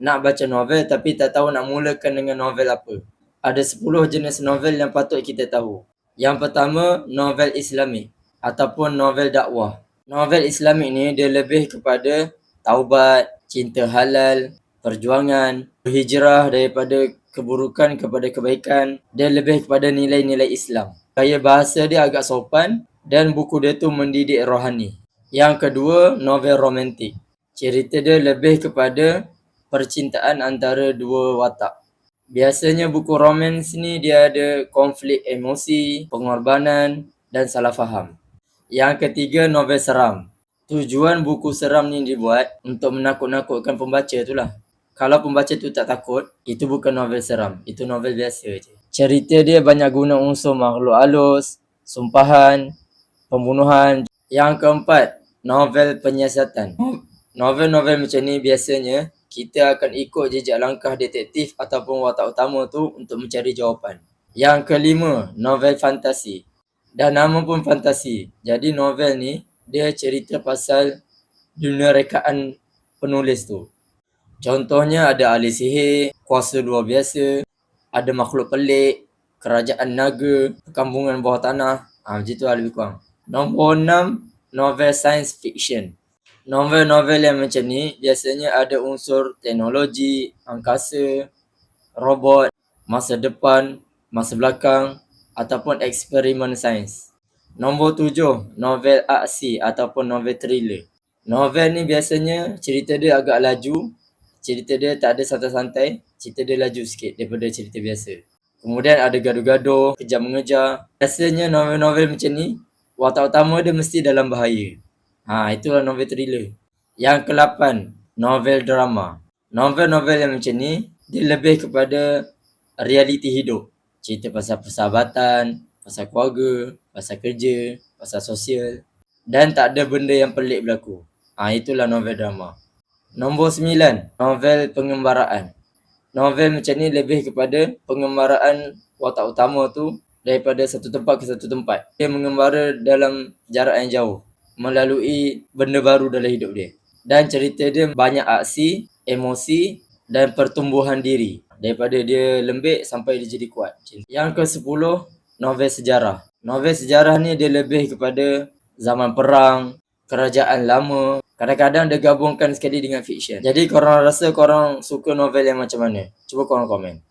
nak baca novel tapi tak tahu nak mulakan dengan novel apa. Ada 10 jenis novel yang patut kita tahu. Yang pertama, novel Islamik ataupun novel dakwah. Novel Islamik ni dia lebih kepada taubat, cinta halal, perjuangan, berhijrah daripada keburukan kepada kebaikan. Dia lebih kepada nilai-nilai Islam. Gaya bahasa dia agak sopan dan buku dia tu mendidik rohani. Yang kedua, novel romantik. Cerita dia lebih kepada percintaan antara dua watak. Biasanya buku romans ni dia ada konflik emosi, pengorbanan dan salah faham. Yang ketiga, novel seram. Tujuan buku seram ni dibuat untuk menakut-nakutkan pembaca tu lah. Kalau pembaca tu tak takut, itu bukan novel seram. Itu novel biasa je. Cerita dia banyak guna unsur makhluk halus, sumpahan, pembunuhan. Yang keempat, novel penyiasatan. Novel-novel macam ni biasanya kita akan ikut jejak langkah detektif ataupun watak utama tu untuk mencari jawapan. Yang kelima, novel fantasi. Dah nama pun fantasi. Jadi novel ni dia cerita pasal dunia rekaan penulis tu. Contohnya ada ahli sihir, kuasa luar biasa, ada makhluk pelik, kerajaan naga, perkampungan bawah tanah. Macam tu lah lebih kurang. Nombor 6, novel science fiction. Novel-novel yang macam ni biasanya ada unsur teknologi, angkasa, robot, masa depan, masa belakang ataupun eksperimen sains. Nombor 7, novel aksi ataupun novel thriller. Novel ni biasanya cerita dia agak laju, cerita dia tak ada santai-santai, cerita dia laju sikit daripada cerita biasa. Kemudian ada gaduh-gaduh, kejar mengejar. Biasanya novel-novel macam ni, watak utama dia mesti dalam bahaya. Itulah novel thriller. Yang ke-8, novel drama. Novel-novel yang macam ni, dia lebih kepada realiti hidup. Cerita pasal persahabatan, pasal keluarga, pasal kerja, pasal sosial. Dan tak ada benda yang pelik berlaku. Itulah novel drama. Nombor 9, novel pengembaraan. Novel macam ni lebih kepada pengembaraan watak utama tu daripada satu tempat ke satu tempat. Dia mengembara dalam jarak yang jauh melalui benda baru dalam hidup dia. Dan cerita dia banyak aksi, emosi dan pertumbuhan diri. Daripada dia lembik sampai dia jadi kuat. Yang ke-10, novel sejarah. Novel sejarah ni dia lebih kepada zaman perang, kerajaan lama. Kadang-kadang dia gabungkan sekali dengan fiksyen. Jadi korang rasa korang suka novel yang macam mana? Cuba korang komen.